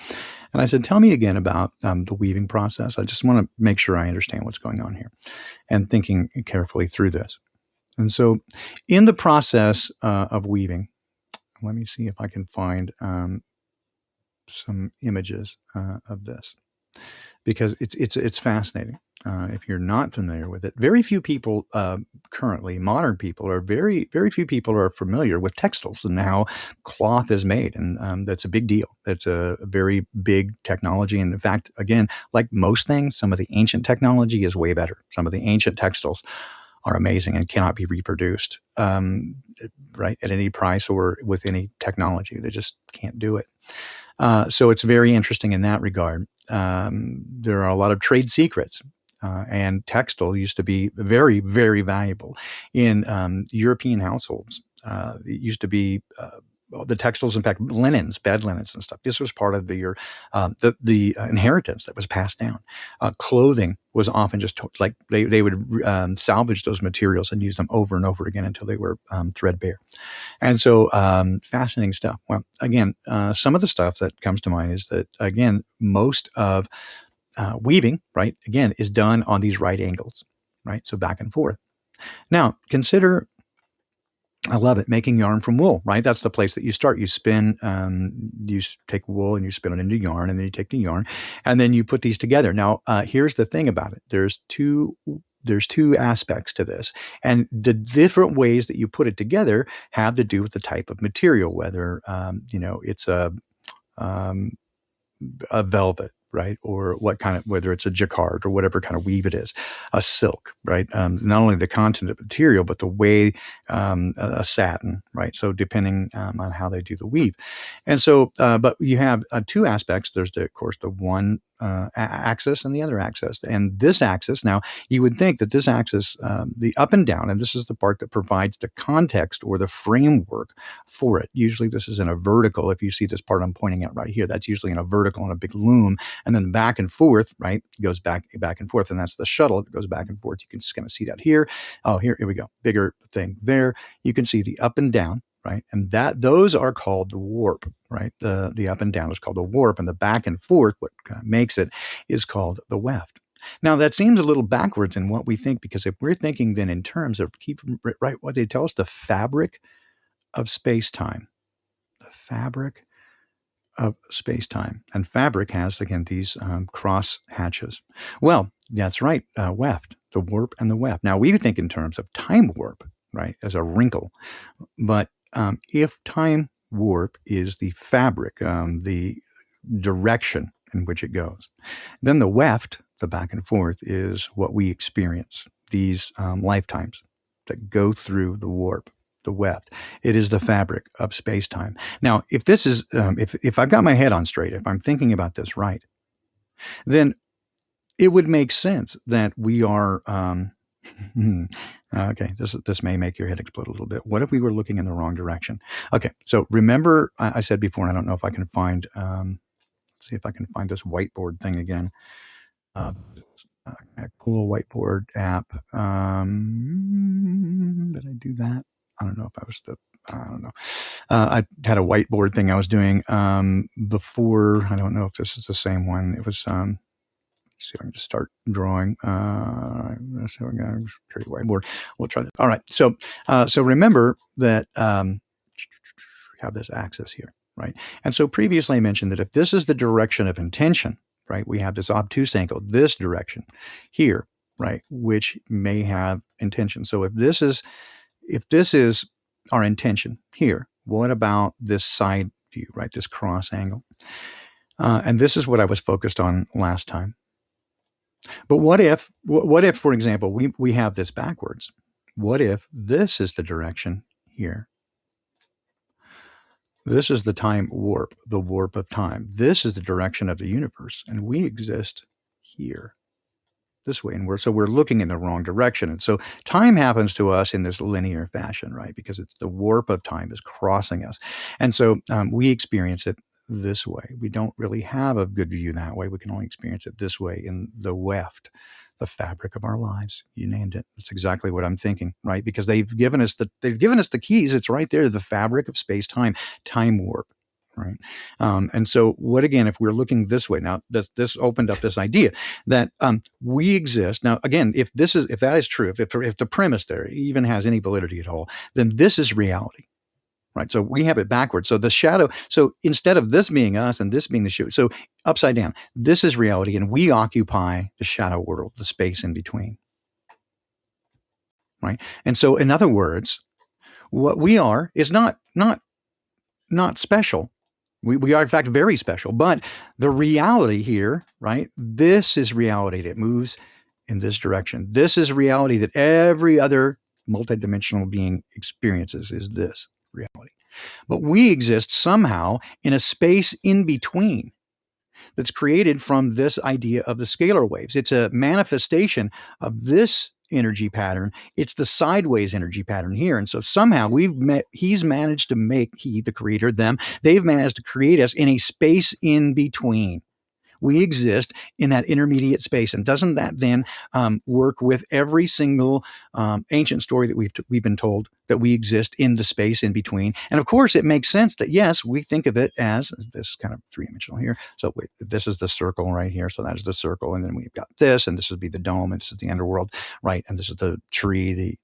And I said, tell me again about the weaving process. I just want to make sure I understand what's going on here, and thinking carefully through this. And so in the process of weaving, let me see if I can find some images of this, because it's fascinating. If you're not familiar with it, very few people currently, modern people, are very, very few people are familiar with textiles and how cloth is made. And that's a big deal. It's a very big technology. And in fact, again, like most things, some of the ancient technology is way better. Some of the ancient textiles are amazing and cannot be reproduced, right, at any price or with any technology. They just can't do it. So it's very interesting in that regard. There are a lot of trade secrets. And textile used to be very, very valuable in European households. It used to be the textiles, in fact, linens, bed linens and stuff. This was part of the inheritance that was passed down. Clothing was often just like they would salvage those materials and use them over and over again until they were threadbare. And so fascinating stuff. Well, again, some of the stuff that comes to mind is that, again, most of weaving, right, again, is done on these right angles, right? So back and forth. Now, consider, I love it, making yarn from wool, right? That's the place that you start. You spin, take wool and you spin it into yarn, and then you take the yarn, and then you put these together. Now, here's the thing about it. There's two aspects to this, and the different ways that you put it together have to do with the type of material, whether, it's a velvet, right? Or what kind of, whether it's a jacquard or whatever kind of weave it is, a silk, right? Not only the content of the material, but the way, a satin, right? So depending on how they do the weave. And so, but you have two aspects. There's, of course, the one axis and the other axis. And this axis, now you would think that this axis, the up and down, and this is the part that provides the context or the framework for it. Usually this is in a vertical. If you see this part I'm pointing at right here, that's usually in a vertical on a big loom. And then back and forth, right, goes back and forth. And that's the shuttle that goes back and forth. You can just kind of see that here. Oh, here we go. Bigger thing there. You can see the up and down. Right. And those are called the warp, right? The up and down is called the warp, and the back and forth, what makes it, is called the weft. Now, that seems a little backwards in what we think, because if we're thinking then in terms of, right, what they tell us, the fabric of space-time, the fabric of space-time. And fabric has, again, these cross hatches. Well, that's right, weft, the warp and the weft. Now, we think in terms of time warp, right, as a wrinkle. But if time warp is the fabric, the direction in which it goes, then the weft, the back and forth, is what we experience, these lifetimes that go through the warp, the weft. It is the fabric of space-time. Now, if this is, if I've got my head on straight, if I'm thinking about this right, then it would make sense that we are, okay, this may make your head explode a little bit. What if we were looking in the wrong direction? Okay, so remember, I said before, and I don't know if I can find, let's see if I can find this whiteboard thing again. A cool whiteboard app. Did I do that? I don't know if I don't know. I had a whiteboard thing I was doing before. I don't know if this is the same one. It was, let's see if I can just start drawing. So I'm going to create a whiteboard. We'll try that. All right. So remember that we have this axis here, right? And so previously I mentioned that if this is the direction of intention, right, we have this obtuse angle, this direction here, right, which may have intention. So if this is our intention here, what about this side view, right, this cross angle? And this is what I was focused on last time. But what if, for example, we have this backwards? What if this is the direction here? This is the time warp, the warp of time. This is the direction of the universe, and we exist here, this way. And we're looking in the wrong direction. And so time happens to us in this linear fashion, right? Because it's the warp of time is crossing us. And so we experience it this way. We don't really have a good view that way. We can only experience it this way in the weft, the fabric of our lives. You named it. That's exactly what I'm thinking, right? Because they've given us the keys. It's right there, the fabric of space-time, time warp, right? And so what, again, if we're looking this way, now this opened up this idea that we exist. Now, again, if that is true, if the premise there even has any validity at all, then this is reality. right? So we have it backwards. So the shadow, so instead of this being us and this being the shadow, so upside down, this is reality, and we occupy the shadow world, the space in between, right? And so, in other words, what we are is not special. We are in fact very special, but the reality here, right? This is reality that moves in this direction. This is reality that every other multidimensional being experiences, is this reality. But we exist somehow in a space in between that's created from this idea of the scalar waves. It's a manifestation of this energy pattern. It's the sideways energy pattern here. And so somehow he's managed to make, he, the creator, them, they've managed to create us in a space in between. We exist in that intermediate space. And doesn't that then work with every single ancient story that we've been told, that we exist in the space in between? And of course, it makes sense that, yes, we think of it as this kind of three-dimensional here. So wait, this is the circle right here. So that is the circle. And then we've got this, and this would be the dome, and this is the underworld, right? And this is the tree, the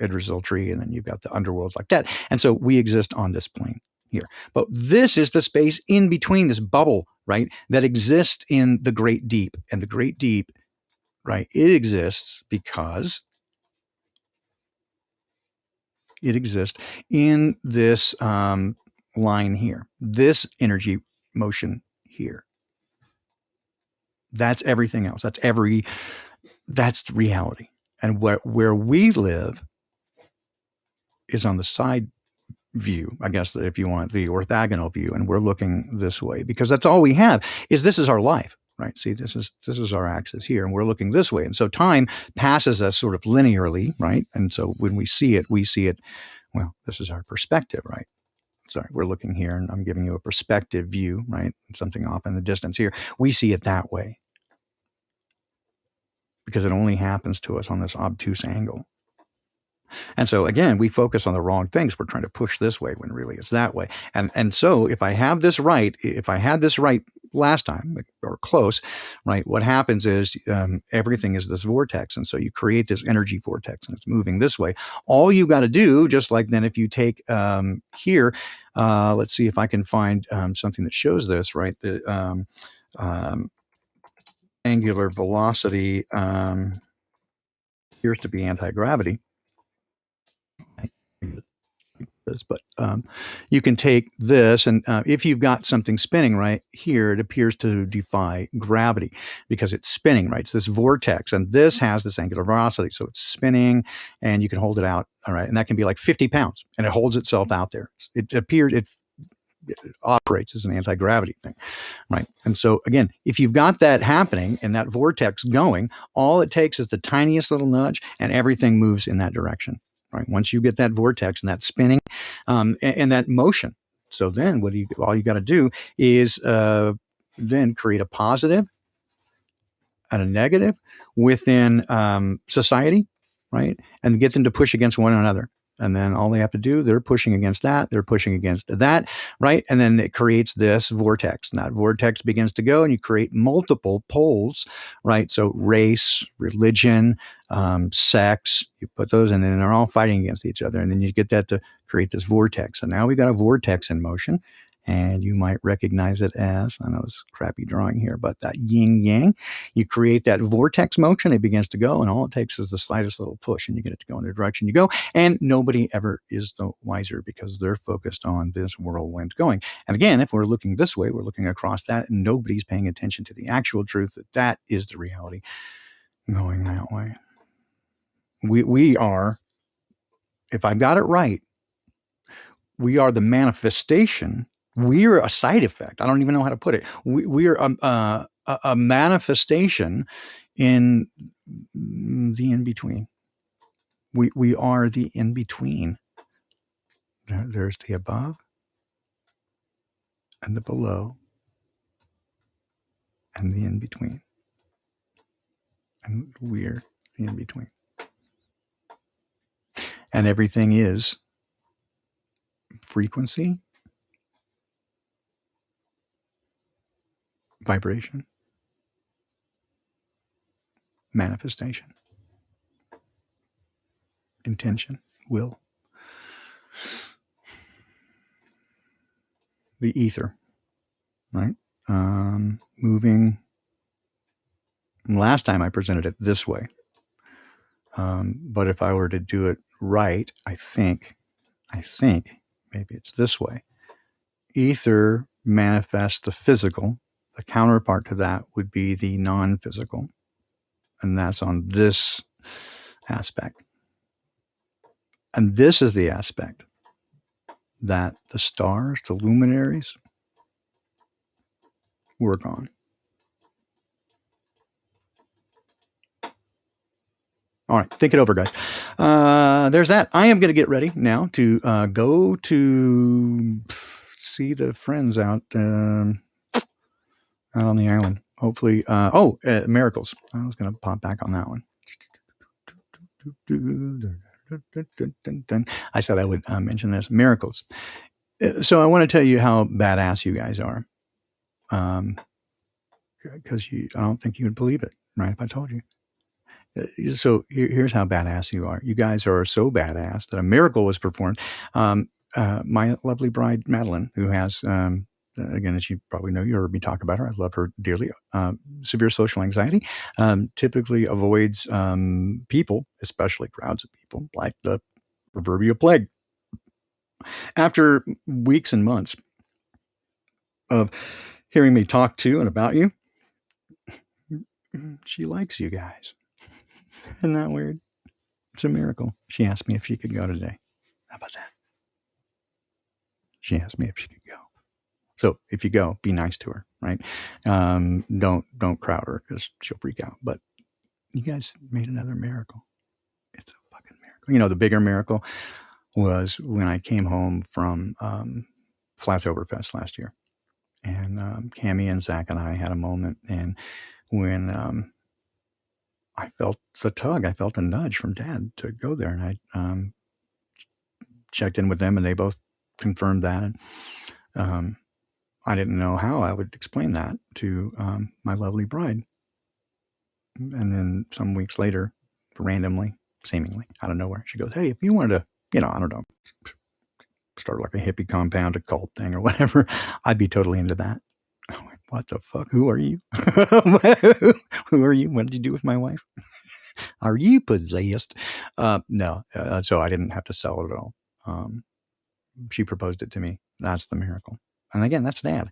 Idrisil tree, and then you've got the underworld like that. And so we exist on this plane here. But this is the space in between, this bubble, right, that exists in the great deep. And the great deep, right, it exists because it exists in this line here, this energy motion here. That's everything else. That's reality. And where we live is on the side view, I guess, if you want the orthogonal view, and we're looking this way because that's all we have. This is our life, right? See, this is our axis here, and we're looking this way, and so time passes us sort of linearly, right? And so when we see it, well, this is our perspective, right? Sorry, we're looking here, and I'm giving you a perspective view, right? Something off in the distance here. We see it that way because it only happens to us on this obtuse angle. And so again, we focus on the wrong things. We're trying to push this way when really it's that way. And so if I had this right last time, or close, right, what happens is everything is this vortex. And so you create this energy vortex, and it's moving this way. All you got to do, just like then if you take here, let's see if I can find something that shows this, right? The angular velocity appears to be anti-gravity. But you can take this, and if you've got something spinning right here, it appears to defy gravity because it's spinning, right? It's this vortex, and this has this angular velocity, so it's spinning, and you can hold it out, all right? And that can be like 50 pounds, and it holds itself out there. It operates as an anti-gravity thing, right? And so again, if you've got that happening and that vortex going, all it takes is the tiniest little nudge, and everything moves in that direction. Right. Once you get that vortex and that spinning and that motion, so then all you got to do is then create a positive and a negative within society, right? And get them to push against one another. And then all they have to do, they're pushing against that, they're pushing against that, right? And then it creates this vortex. And that vortex begins to go, and you create multiple poles, right? So race, religion, sex, you put those in, and they're all fighting against each other. And then you get that to create this vortex. So now we got a vortex in motion. And you might recognize it as, I know it's crappy drawing here, but that yin yang. You create that vortex motion, it begins to go, and all it takes is the slightest little push, and you get it to go in the direction you go. And nobody ever is the wiser because they're focused on this whirlwind going. And again, if we're looking this way, we're looking across that, and nobody's paying attention to the actual truth that is the reality going that way. We are, if I got it right, we are the manifestation. We're a side effect. I don't even know how to put it. We're a manifestation in the in-between. We are the in-between. There's the above and the below and the in-between. And we're the in-between. And everything is frequency, vibration, manifestation, intention, will. the ether, right? Moving. Last time I presented it this way. But if I were to do it right, I think maybe it's this way. Ether manifests the physical. The counterpart to that would be the non-physical. And that's on this aspect. And this is the aspect that the stars, the luminaries, work on. All right, think it over, guys. There's that. I am going to get ready now to go to see the friends out on the island. Hopefully, miracles. I was going to pop back on that one. I said I would mention this. Miracles. So I want to tell you how badass you guys are. Because I don't think you would believe it, right, if I told you. So here's how badass you are. You guys are so badass that a miracle was performed. My lovely bride, Madeline, who has, again, as you probably know, you heard me talk about her. I love her dearly. Severe social anxiety, typically avoids people, especially crowds of people, like the proverbial plague. After weeks and months of hearing me talk to and about you, she likes you guys. Isn't that weird? It's a miracle. She asked me if she could go today. How about that? She asked me if she could go. So if you go, be nice to her, right? Don't crowd her because she'll freak out. But you guys made another miracle. It's a fucking miracle. You know, the bigger miracle was when I came home from Flatsoverfest last year. And Cammie and Zach and I had a moment. And when I felt the tug, I felt a nudge from Dad to go there. And I checked in with them and they both confirmed that. And I didn't know how I would explain that to my lovely bride. And then some weeks later, randomly, seemingly out of nowhere, she goes, "Hey, if you wanted to, I don't know, start like a hippie compound, a cult thing or whatever, I'd be totally into that." I'm like, what the fuck? Who are you? Who are you? What did you do with my wife? Are you possessed? No. So I didn't have to sell it at all. She proposed it to me. That's the miracle. And again, that's Dad.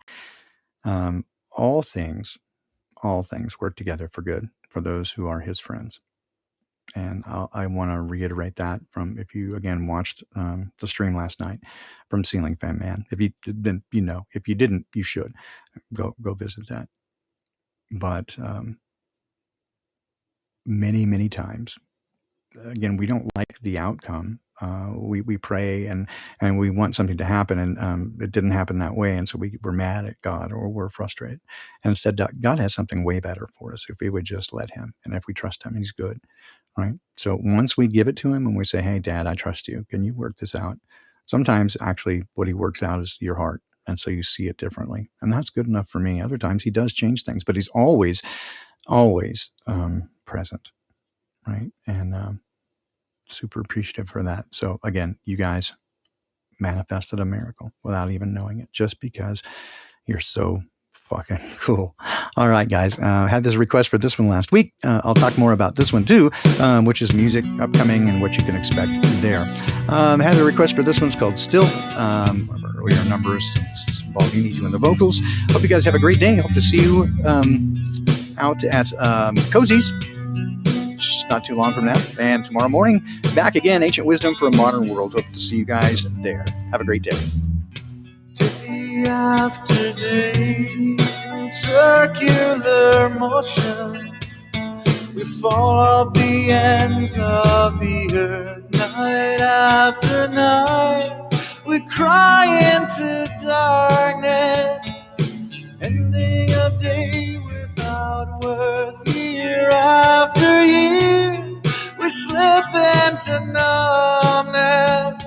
All things work together for good for those who are his friends. And I want to reiterate that from, if you again watched the stream last night from Ceiling Fan Man. If you didn't, if you didn't, you should go visit that. But many times, again, we don't like the outcome. We pray and we want something to happen, and it didn't happen that way, and so we're mad at God or we're frustrated. And instead, God has something way better for us if we would just let Him, and if we trust Him, He's good, right? So once we give it to Him and we say, "Hey, Dad, I trust you. Can you work this out?" Sometimes, actually, what He works out is your heart, and so you see it differently, and that's good enough for me. Other times, He does change things, but He's always present, right? And super appreciative for that. So again, you guys manifested a miracle without even knowing it, just because you're so fucking cool. All right, guys. I had this request for this one last week. I'll talk more about this one too, which is music upcoming and what you can expect there. I had a request for this one. It's called Still. One of our earlier numbers. It's Baldini doing the vocals. Hope you guys have a great day. Hope to see you out at Cozy's not too long from now. And tomorrow morning, back again, Ancient Wisdom for a Modern World. Hope to see you guys there. Have a great day. Day after day, in circular motion, we fall off the ends of the earth. Night after night, we cry into darkness, ending a day without worth. Year after year, we slip into numbness,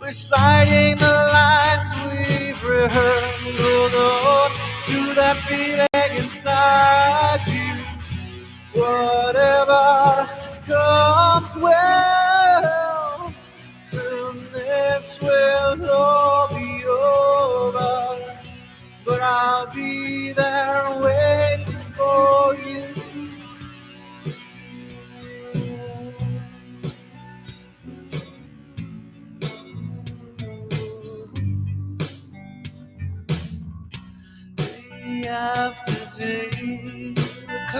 reciting the lines we've rehearsed. Hold on to that feeling inside you. Whatever comes well, soon this will all be over.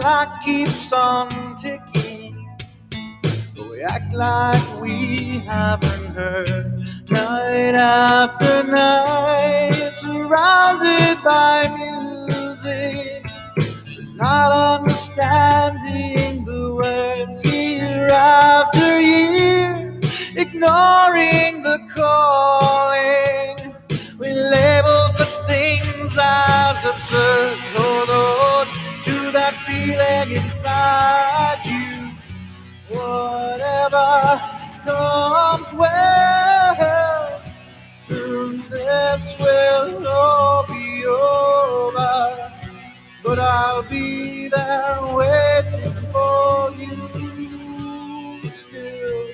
clock keeps on ticking. We act like we haven't heard. Night after night, surrounded by music, not understanding the words year after year, ignoring the calling. We label such things as absurd. Hold on to that feeling inside you. Whatever comes, well, soon this will all be over. But I'll be there waiting for you still.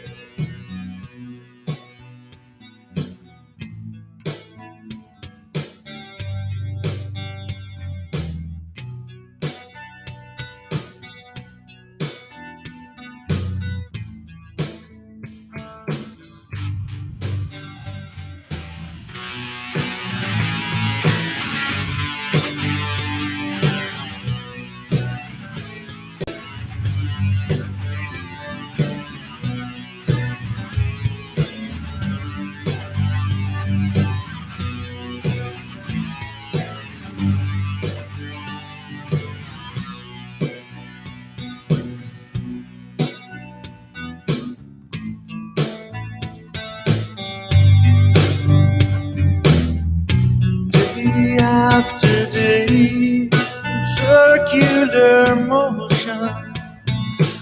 Day after day, in circular motion,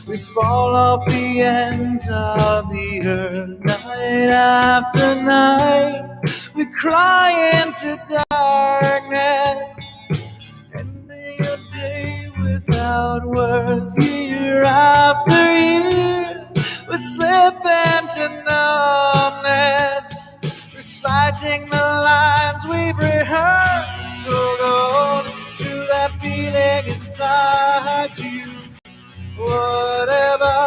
we fall off the ends of the earth. Night after night, we cry into darkness, ending a day without worth. Year after year, we slip into numbness, reciting the lines we've rehearsed. Hold on to that feeling inside you. Whatever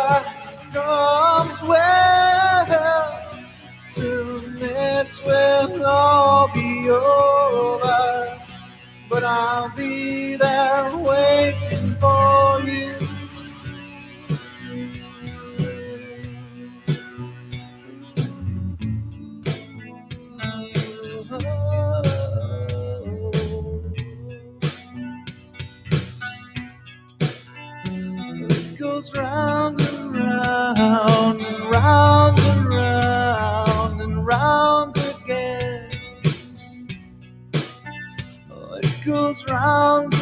comes, well, soon this will all be over. But I'll be there waiting for you still. It goes round and round and round and round and round again. It goes round